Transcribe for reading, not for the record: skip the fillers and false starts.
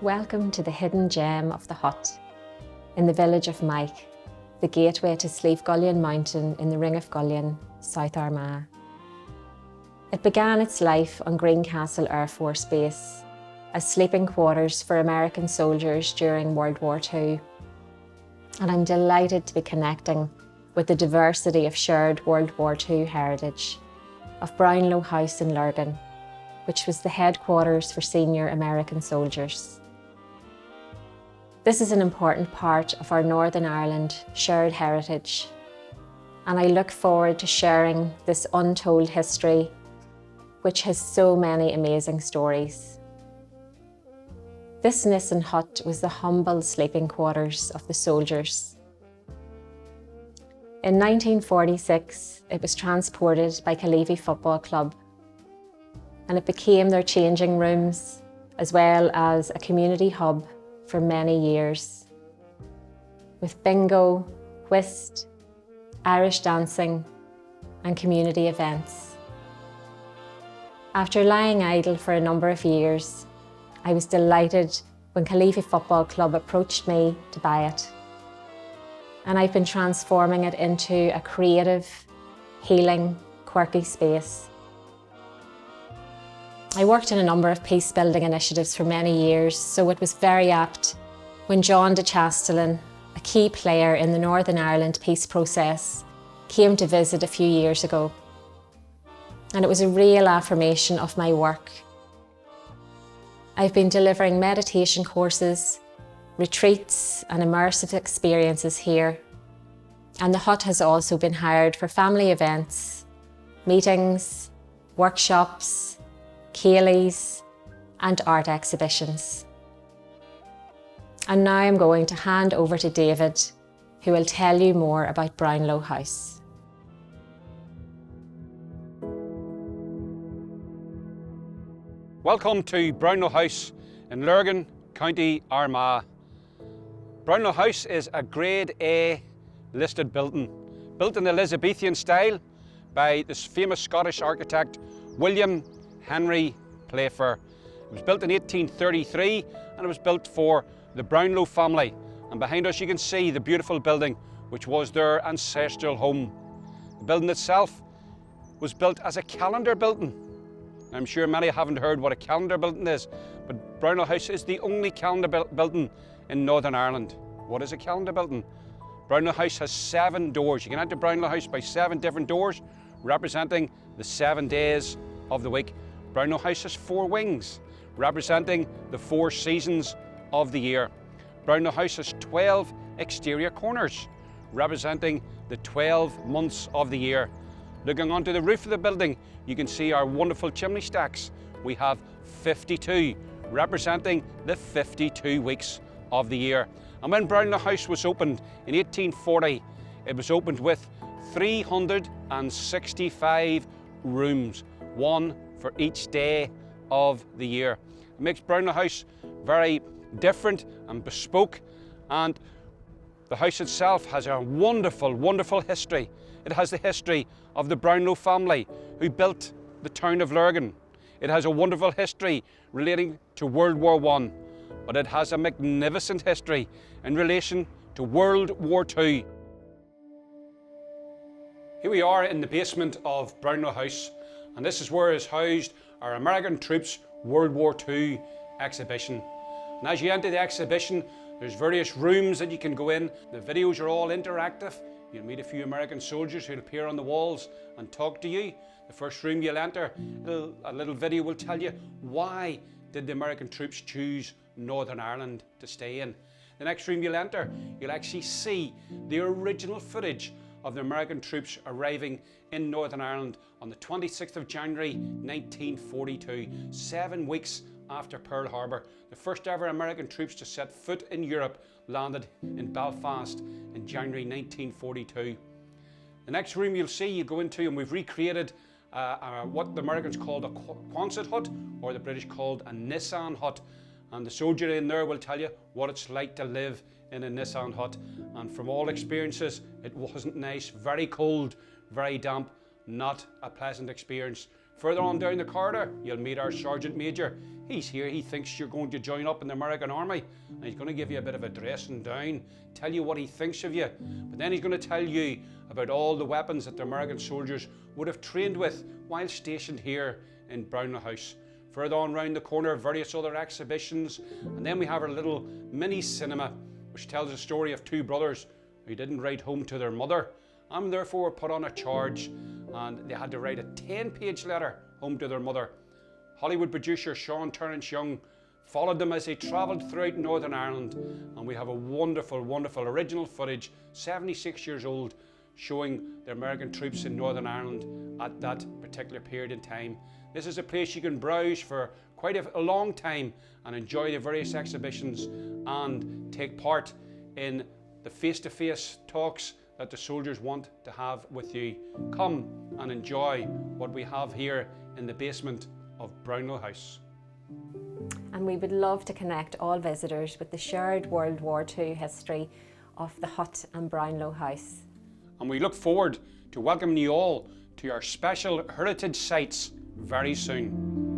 Welcome to the hidden gem of the hut in the village of Meigh, the gateway to Slievegullin Mountain in the Ring of Gullin, South Armagh. It began its life on Greencastle Air Force Base as sleeping quarters for American soldiers during World War II. And I'm delighted to be connecting with the diversity of shared World War II heritage of Brownlow House in Lurgan, which was the headquarters for senior American soldiers. This is an important part of our Northern Ireland shared heritage, and I look forward to sharing this untold history, which has so many amazing stories. This Nissen hut was the humble sleeping quarters of the soldiers. In 1946, it was transported by Kalifi Football Club, and it became their changing rooms, as well as a community hub for many years, with bingo, whist, Irish dancing, and community events. After lying idle for a number of years, I was delighted when Kalifi Football Club approached me to buy it. And I've been transforming it into a creative, healing, quirky space. I worked in a number of peace building initiatives for many years, so it was very apt when John de Chastelin, a key player in the Northern Ireland peace process, came to visit a few years ago. And it was a real affirmation of my work. I've been delivering meditation courses, retreats and immersive experiences here. And the hut has also been hired for family events, meetings, workshops, ceilidhs and art exhibitions. And now I'm going to hand over to David, who will tell you more about Brownlow House. Welcome to Brownlow House in Lurgan, County Armagh. Brownlow House is a Grade A listed building, built in the Elizabethan style by this famous Scottish architect William Henry Playfair. It was built in 1833 and it was built for the Brownlow family. And behind us you can see the beautiful building which was their ancestral home. The building itself was built as a calendar building. I'm sure many haven't heard what a calendar building is, but Brownlow House is the only calendar building in Northern Ireland. What is a calendar building? Brownlow House has 7 doors. You can enter Brownlow House by 7 different doors, representing the 7 days of the week. Brownlow House has 4 wings, representing the 4 seasons of the year. Brownlow House has 12 exterior corners, representing the 12 months of the year. Looking onto the roof of the building, you can see our wonderful chimney stacks. We have 52, representing the 52 weeks of the year. And when Brownlow House was opened in 1840, it was opened with 365 rooms, 1 for each day of the year. It makes Brownlow House very different and bespoke, and the house itself has a wonderful, wonderful history. It has the history of the Brownlow family who built the town of Lurgan. It has a wonderful history relating to World War I, but it has a magnificent history in relation to World War II. Here we are in the basement of Brownlow House, and this is where is housed our American Troops World War II exhibition. And as you enter the exhibition, there's various rooms that you can go in. The videos are all interactive. You'll meet a few American soldiers who'll appear on the walls and talk to you. The first room you'll enter, a little video will tell you why did the American troops choose Northern Ireland to stay in. The next room you'll enter, you'll actually see the original footage of the American troops arriving in Northern Ireland on the 26th of January 1942, 7 weeks after Pearl Harbor. The first ever American troops to set foot in Europe landed in Belfast in January 1942. The next room you'll see, you go into, and we've recreated what the Americans called a Quonset hut, or the British called a Nissen hut. And the soldier in there will tell you what it's like to live in a Nissen hut. And from all experiences, it wasn't nice, very cold, very damp, not a pleasant experience Further on down the corridor, you'll meet our Sergeant Major. He's here, he thinks you're going to join up in the American Army, and he's going to give you a bit of a dressing down, tell you what he thinks of you, but then he's going to tell you about all the weapons that the American soldiers would have trained with while stationed here in Brownlow House. Further on round the corner, various other exhibitions, and then we have our little mini cinema, which tells the story of two brothers who didn't write home to their mother, and therefore put on a charge, and they had to write a 10-page letter home to their mother. Hollywood producer Sean Terence Young followed them as they travelled throughout Northern Ireland, and we have a wonderful, wonderful original footage, 76 years old, showing the American troops in Northern Ireland at that particular period in time. This is a place you can browse for quite a long time and enjoy the various exhibitions and take part in the face-to-face talks that the soldiers want to have with you. Come and enjoy what we have here in the basement of Brownlow House. And we would love to connect all visitors with the shared World War II history of the hut and Brownlow House. And we look forward to welcoming you all to our special heritage sites very soon.